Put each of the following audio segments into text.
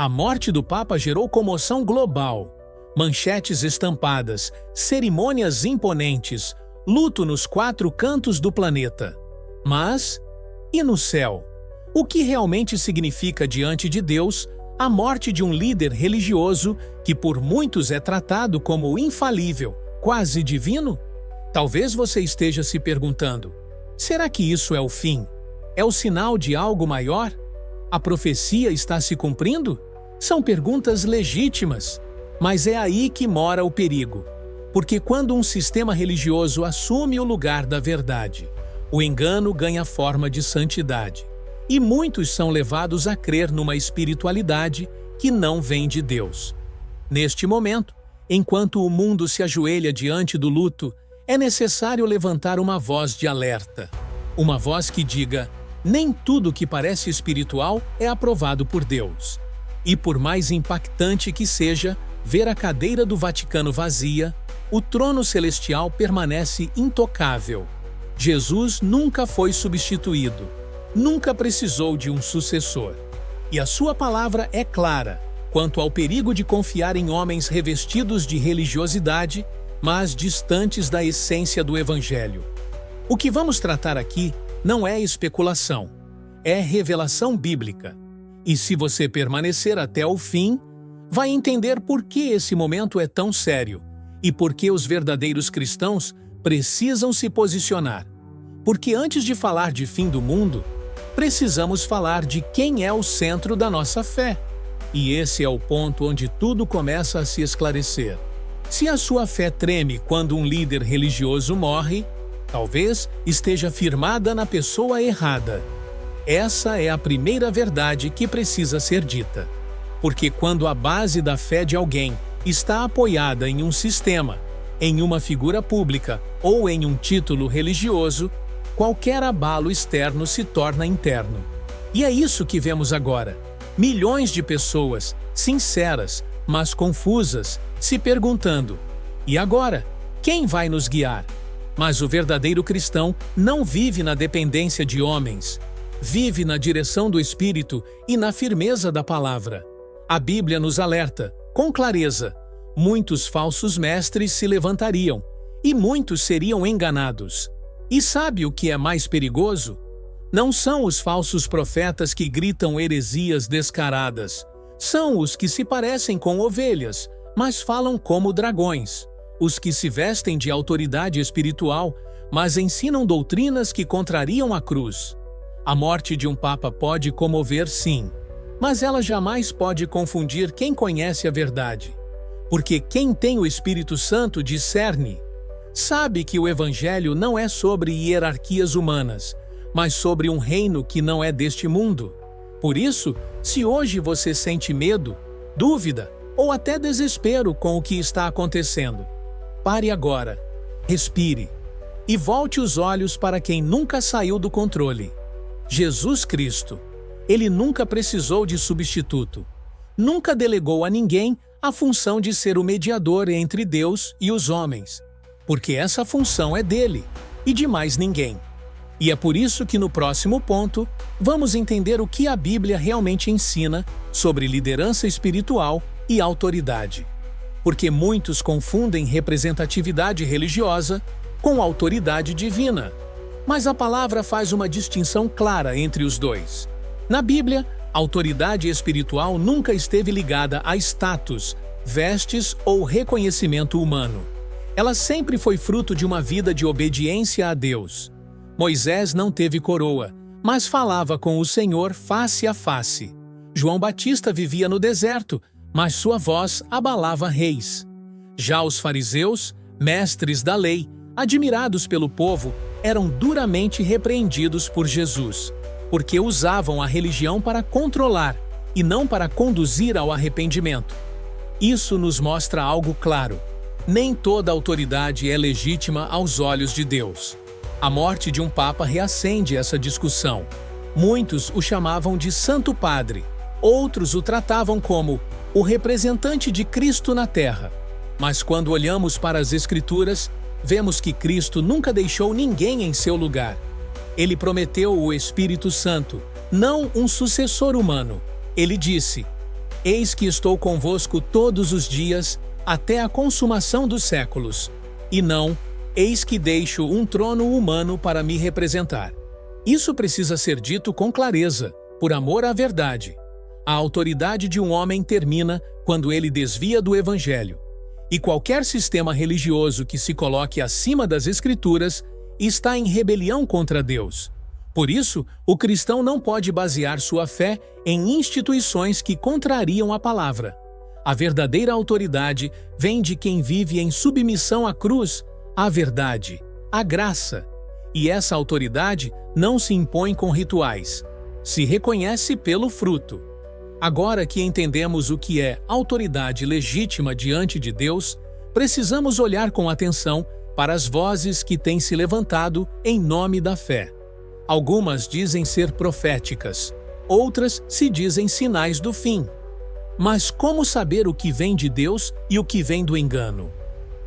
A morte do Papa gerou comoção global. Manchetes estampadas, cerimônias imponentes, luto nos 4 cantos do planeta. Mas, e no céu? O que realmente significa diante de Deus a morte de um líder religioso que por muitos é tratado como infalível, quase divino? Talvez você esteja se perguntando: será que isso é o fim? É o sinal de algo maior? A profecia está se cumprindo? São perguntas legítimas, mas é aí que mora o perigo. Porque quando um sistema religioso assume o lugar da verdade, o engano ganha forma de santidade. E muitos são levados a crer numa espiritualidade que não vem de Deus. Neste momento, enquanto o mundo se ajoelha diante do luto, é necessário levantar uma voz de alerta. Uma voz que diga: nem tudo que parece espiritual é aprovado por Deus. E por mais impactante que seja ver a cadeira do Vaticano vazia, o trono celestial permanece intocável. Jesus nunca foi substituído, nunca precisou de um sucessor. E a sua palavra é clara quanto ao perigo de confiar em homens revestidos de religiosidade, mas distantes da essência do Evangelho. O que vamos tratar aqui não é especulação, é revelação bíblica. E se você permanecer até o fim, vai entender por que esse momento é tão sério e por que os verdadeiros cristãos precisam se posicionar. Porque antes de falar de fim do mundo, precisamos falar de quem é o centro da nossa fé. E esse é o ponto onde tudo começa a se esclarecer. Se a sua fé treme quando um líder religioso morre, talvez esteja firmada na pessoa errada. Essa é a primeira verdade que precisa ser dita. Porque quando a base da fé de alguém está apoiada em um sistema, em uma figura pública ou em um título religioso, qualquer abalo externo se torna interno. E é isso que vemos agora. Milhões de pessoas, sinceras, mas confusas, se perguntando: e agora? Quem vai nos guiar? Mas o verdadeiro cristão não vive na dependência de homens. Vive na direção do Espírito e na firmeza da palavra. A Bíblia nos alerta, com clareza: muitos falsos mestres se levantariam e muitos seriam enganados. E sabe o que é mais perigoso? Não são os falsos profetas que gritam heresias descaradas. São os que se parecem com ovelhas, mas falam como dragões. Os que se vestem de autoridade espiritual, mas ensinam doutrinas que contrariam a cruz. A morte de um papa pode comover, sim, mas ela jamais pode confundir quem conhece a verdade. Porque quem tem o Espírito Santo discerne. Sabe que o Evangelho não é sobre hierarquias humanas, mas sobre um reino que não é deste mundo. Por isso, se hoje você sente medo, dúvida ou até desespero com o que está acontecendo, pare agora, respire e volte os olhos para quem nunca saiu do controle. Jesus Cristo. Ele nunca precisou de substituto. Nunca delegou a ninguém a função de ser o mediador entre Deus e os homens, porque essa função é dele e de mais ninguém. E é por isso que no próximo ponto, vamos entender o que a Bíblia realmente ensina sobre liderança espiritual e autoridade. Porque muitos confundem representatividade religiosa com autoridade divina. Mas a palavra faz uma distinção clara entre os dois. Na Bíblia, a autoridade espiritual nunca esteve ligada a status, vestes ou reconhecimento humano. Ela sempre foi fruto de uma vida de obediência a Deus. Moisés não teve coroa, mas falava com o Senhor face a face. João Batista vivia no deserto, mas sua voz abalava reis. Já os fariseus, mestres da lei, admirados pelo povo, eram duramente repreendidos por Jesus, porque usavam a religião para controlar e não para conduzir ao arrependimento. Isso nos mostra algo claro: nem toda autoridade é legítima aos olhos de Deus. A morte de um papa reacende essa discussão. Muitos o chamavam de Santo Padre, outros o tratavam como o representante de Cristo na Terra. Mas quando olhamos para as Escrituras, vemos que Cristo nunca deixou ninguém em seu lugar. Ele prometeu o Espírito Santo, não um sucessor humano. Ele disse: Eis que estou convosco todos os dias, até a consumação dos séculos. E não, eis que deixo um trono humano para me representar. Isso precisa ser dito com clareza, por amor à verdade. A autoridade de um homem termina quando ele desvia do Evangelho. E qualquer sistema religioso que se coloque acima das Escrituras está em rebelião contra Deus. Por isso, o cristão não pode basear sua fé em instituições que contrariam a palavra. A verdadeira autoridade vem de quem vive em submissão à cruz, à verdade, à graça. E essa autoridade não se impõe com rituais, se reconhece pelo fruto. Agora que entendemos o que é autoridade legítima diante de Deus, precisamos olhar com atenção para as vozes que têm se levantado em nome da fé. Algumas dizem ser proféticas, outras se dizem sinais do fim. Mas como saber o que vem de Deus e o que vem do engano?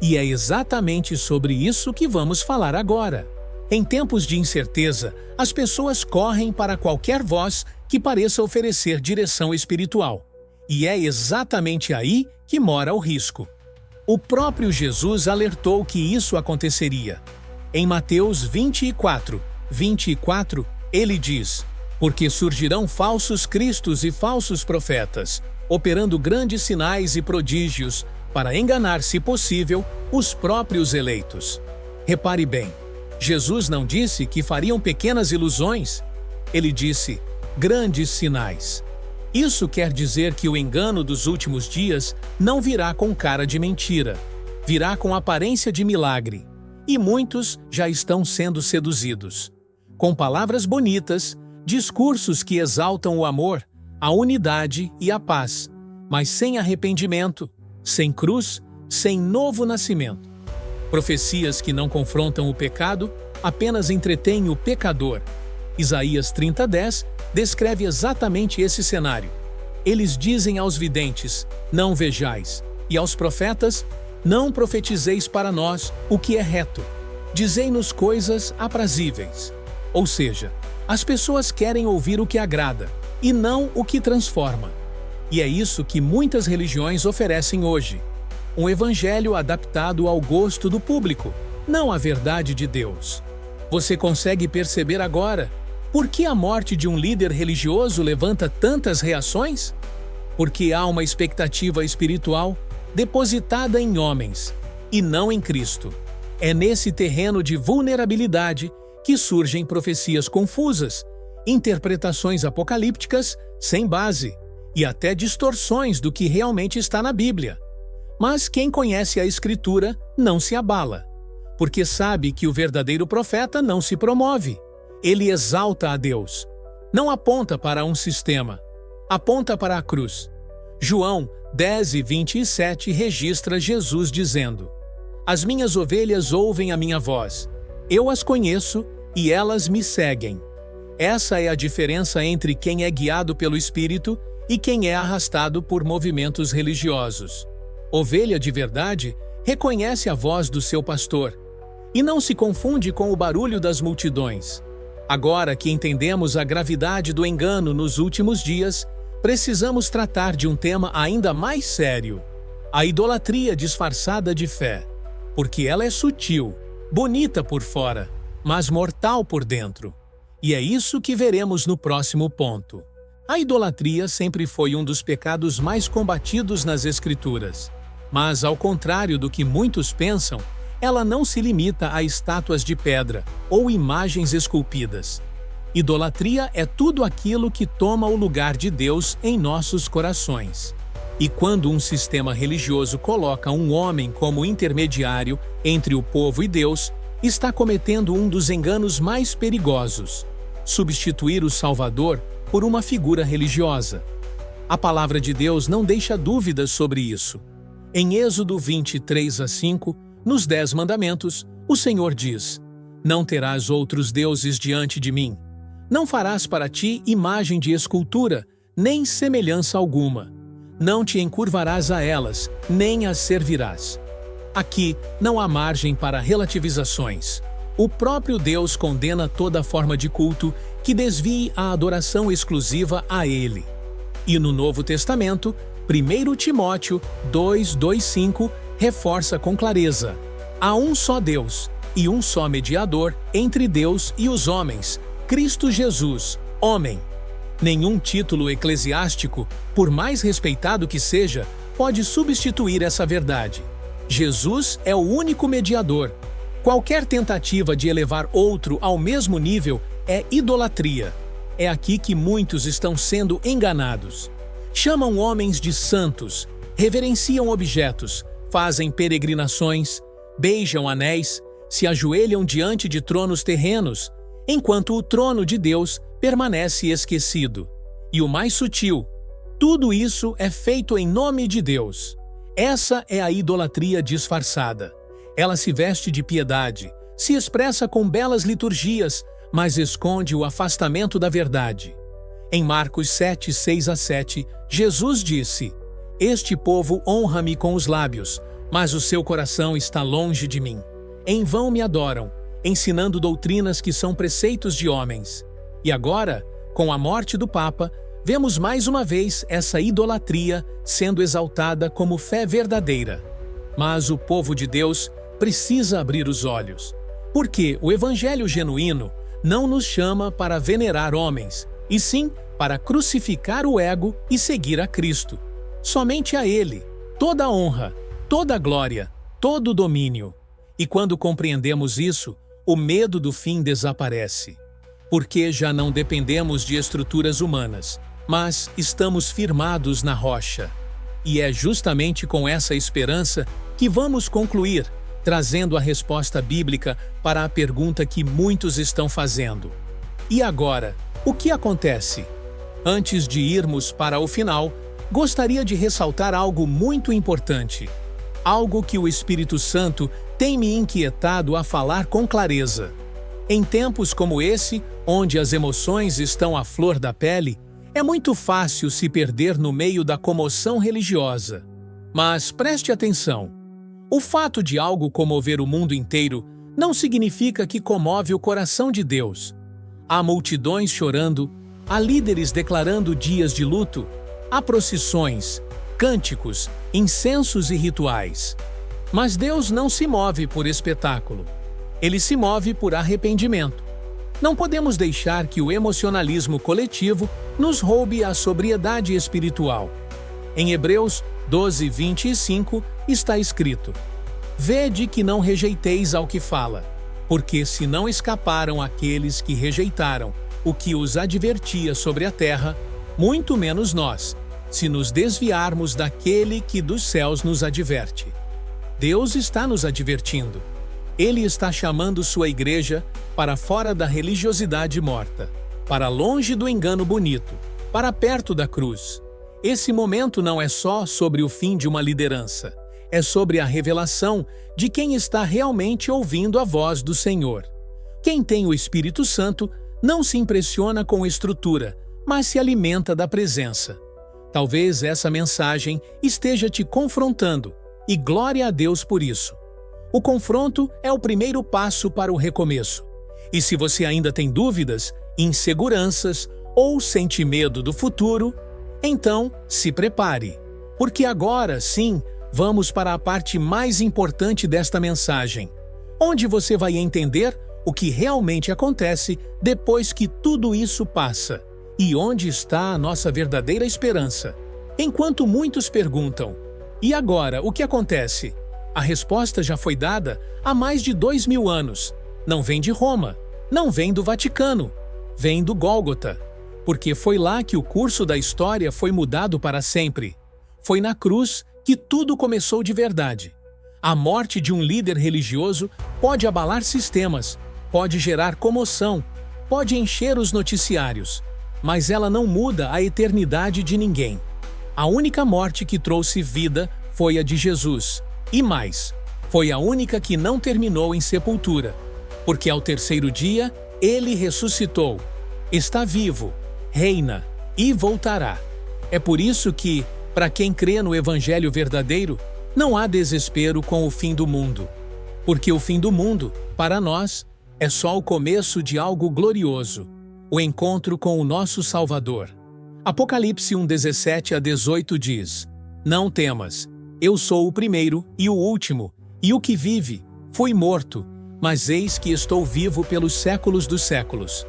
E é exatamente sobre isso que vamos falar agora. Em tempos de incerteza, as pessoas correm para qualquer voz que pareça oferecer direção espiritual. E é exatamente aí que mora o risco. O próprio Jesus alertou que isso aconteceria. Em Mateus 24, ele diz: porque surgirão falsos cristos e falsos profetas, operando grandes sinais e prodígios, para enganar, se possível, os próprios eleitos. Repare bem, Jesus não disse que fariam pequenas ilusões. Ele disse grandes sinais. Isso quer dizer que o engano dos últimos dias não virá com cara de mentira, virá com aparência de milagre. E muitos já estão sendo seduzidos. Com palavras bonitas, discursos que exaltam o amor, a unidade e a paz, mas sem arrependimento, sem cruz, sem novo nascimento. Profecias que não confrontam o pecado, apenas entretêm o pecador. Isaías 30:10 descreve exatamente esse cenário. Eles dizem aos videntes: não vejais, e aos profetas: não profetizeis para nós o que é reto. Dizei-nos coisas aprazíveis. Ou seja, as pessoas querem ouvir o que agrada, e não o que transforma. E é isso que muitas religiões oferecem hoje. Um evangelho adaptado ao gosto do público, não à verdade de Deus. Você consegue perceber agora por que a morte de um líder religioso levanta tantas reações? Porque há uma expectativa espiritual depositada em homens, e não em Cristo. É nesse terreno de vulnerabilidade que surgem profecias confusas, interpretações apocalípticas sem base, e até distorções do que realmente está na Bíblia. Mas quem conhece a Escritura não se abala, porque sabe que o verdadeiro profeta não se promove. Ele exalta a Deus. Não aponta para um sistema, aponta para a cruz. João 10:27 registra Jesus dizendo: as minhas ovelhas ouvem a minha voz. Eu as conheço e elas me seguem. Essa é a diferença entre quem é guiado pelo Espírito e quem é arrastado por movimentos religiosos. Ovelha de verdade reconhece a voz do seu pastor e não se confunde com o barulho das multidões. Agora que entendemos a gravidade do engano nos últimos dias, precisamos tratar de um tema ainda mais sério: a idolatria disfarçada de fé, porque ela é sutil, bonita por fora, mas mortal por dentro. E é isso que veremos no próximo ponto. A idolatria sempre foi um dos pecados mais combatidos nas Escrituras. Mas, ao contrário do que muitos pensam, ela não se limita a estátuas de pedra ou imagens esculpidas. Idolatria é tudo aquilo que toma o lugar de Deus em nossos corações. E quando um sistema religioso coloca um homem como intermediário entre o povo e Deus, está cometendo um dos enganos mais perigosos: substituir o Salvador por uma figura religiosa. A palavra de Deus não deixa dúvidas sobre isso. Em Êxodo 23:5, nos 10 mandamentos, o Senhor diz: não terás outros deuses diante de mim. Não farás para ti imagem de escultura, nem semelhança alguma. Não te encurvarás a elas, nem as servirás. Aqui não há margem para relativizações. O próprio Deus condena toda forma de culto que desvie a adoração exclusiva a Ele. E no Novo Testamento, 1 Timóteo 2:5 reforça com clareza: há um só Deus e um só mediador entre Deus e os homens, Cristo Jesus, homem. Nenhum título eclesiástico, por mais respeitado que seja, pode substituir essa verdade. Jesus é o único mediador. Qualquer tentativa de elevar outro ao mesmo nível é idolatria. É aqui que muitos estão sendo enganados. Chamam homens de santos, reverenciam objetos, fazem peregrinações, beijam anéis, se ajoelham diante de tronos terrenos, enquanto o trono de Deus permanece esquecido. E o mais sutil, tudo isso é feito em nome de Deus. Essa é a idolatria disfarçada. Ela se veste de piedade, se expressa com belas liturgias, mas esconde o afastamento da verdade. Em Marcos 7:6-7, Jesus disse: "Este povo honra-me com os lábios, mas o seu coração está longe de mim. Em vão me adoram, ensinando doutrinas que são preceitos de homens." E agora, com a morte do Papa, vemos mais uma vez essa idolatria sendo exaltada como fé verdadeira. Mas o povo de Deus precisa abrir os olhos, porque o Evangelho genuíno não nos chama para venerar homens, e sim para crucificar o ego e seguir a Cristo. Somente a Ele, toda a honra, toda a glória, todo o domínio. E quando compreendemos isso, o medo do fim desaparece. Porque já não dependemos de estruturas humanas, mas estamos firmados na rocha. E é justamente com essa esperança que vamos concluir, trazendo a resposta bíblica para a pergunta que muitos estão fazendo. E agora, o que acontece? Antes de irmos para o final, gostaria de ressaltar algo muito importante. Algo que o Espírito Santo tem me inquietado a falar com clareza. Em tempos como esse, onde as emoções estão à flor da pele, é muito fácil se perder no meio da comoção religiosa. Mas preste atenção. O fato de algo comover o mundo inteiro não significa que comove o coração de Deus. Há multidões chorando, há líderes declarando dias de luto, há procissões, cânticos, incensos e rituais. Mas Deus não se move por espetáculo. Ele se move por arrependimento. Não podemos deixar que o emocionalismo coletivo nos roube a sobriedade espiritual. Em Hebreus 12:25 está escrito: "Vede que não rejeiteis ao que fala, porque se não escaparam aqueles que rejeitaram o que os advertia sobre a terra, muito menos nós, se nos desviarmos daquele que dos céus nos adverte." Deus está nos advertindo. Ele está chamando sua igreja para fora da religiosidade morta, para longe do engano bonito, para perto da cruz. Esse momento não é só sobre o fim de uma liderança, é sobre a revelação de quem está realmente ouvindo a voz do Senhor. Quem tem o Espírito Santo não se impressiona com estrutura, mas se alimenta da presença. Talvez essa mensagem esteja te confrontando, e glória a Deus por isso. O confronto é o primeiro passo para o recomeço. E se você ainda tem dúvidas, inseguranças ou sente medo do futuro, então se prepare, porque agora sim vamos para a parte mais importante desta mensagem, onde você vai entender o que realmente acontece depois que tudo isso passa e onde está a nossa verdadeira esperança. Enquanto muitos perguntam: e agora o que acontece? A resposta já foi dada há mais de 2000 anos. Não vem de Roma, não vem do Vaticano, vem do Gólgota, porque foi lá que o curso da história foi mudado para sempre. Foi na cruz que tudo começou de verdade. A morte de um líder religioso pode abalar sistemas, pode gerar comoção, pode encher os noticiários, mas ela não muda a eternidade de ninguém. A única morte que trouxe vida foi a de Jesus. E mais, foi a única que não terminou em sepultura, porque ao terceiro dia ele ressuscitou, está vivo, reina e voltará. É por isso que, para quem crê no Evangelho verdadeiro, não há desespero com o fim do mundo, porque o fim do mundo, para nós, é só o começo de algo glorioso, o encontro com o nosso Salvador. Apocalipse 1:17-18 diz: Não temas, eu sou o primeiro e o último, e o que vive. Fui morto, mas eis que estou vivo pelos séculos dos séculos.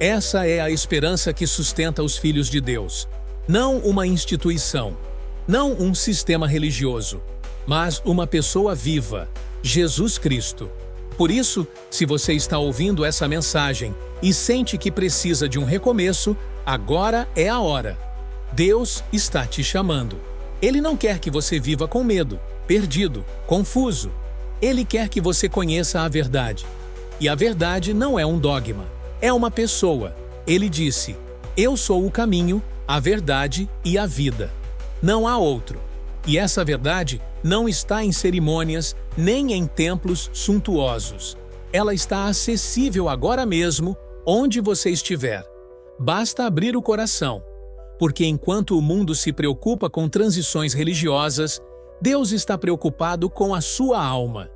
Essa é a esperança que sustenta os filhos de Deus. Não uma instituição, não um sistema religioso, mas uma pessoa viva, Jesus Cristo. Por isso, se você está ouvindo essa mensagem e sente que precisa de um recomeço, agora é a hora. Deus está te chamando. Ele não quer que você viva com medo, perdido, confuso. Ele quer que você conheça a verdade. E a verdade não é um dogma, é uma pessoa. Ele disse: Eu sou o caminho, a verdade e a vida. Não há outro. E essa verdade não está em cerimônias nem em templos suntuosos. Ela está acessível agora mesmo, onde você estiver. Basta abrir o coração. Porque enquanto o mundo se preocupa com transições religiosas, Deus está preocupado com a sua alma.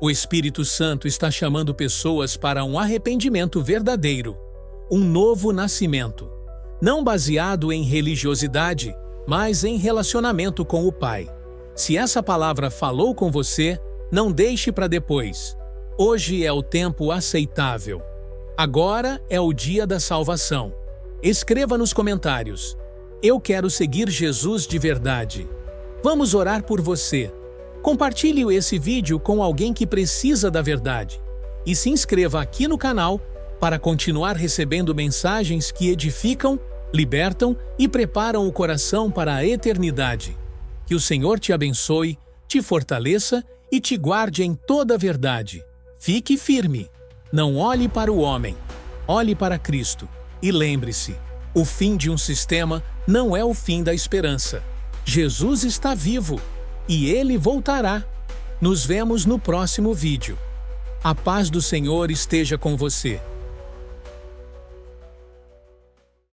O Espírito Santo está chamando pessoas para um arrependimento verdadeiro, um novo nascimento, não baseado em religiosidade, mas em relacionamento com o Pai. Se essa palavra falou com você, não deixe para depois. Hoje é o tempo aceitável. Agora é o dia da salvação. Escreva nos comentários: Eu quero seguir Jesus de verdade. Vamos orar por você. Compartilhe esse vídeo com alguém que precisa da verdade. E se inscreva aqui no canal para continuar recebendo mensagens que edificam, libertam e preparam o coração para a eternidade. Que o Senhor te abençoe, te fortaleça e te guarde em toda a verdade. Fique firme. Não olhe para o homem. Olhe para Cristo. E lembre-se, o fim de um sistema não é o fim da esperança. Jesus está vivo e Ele voltará. Nos vemos no próximo vídeo. A paz do Senhor esteja com você.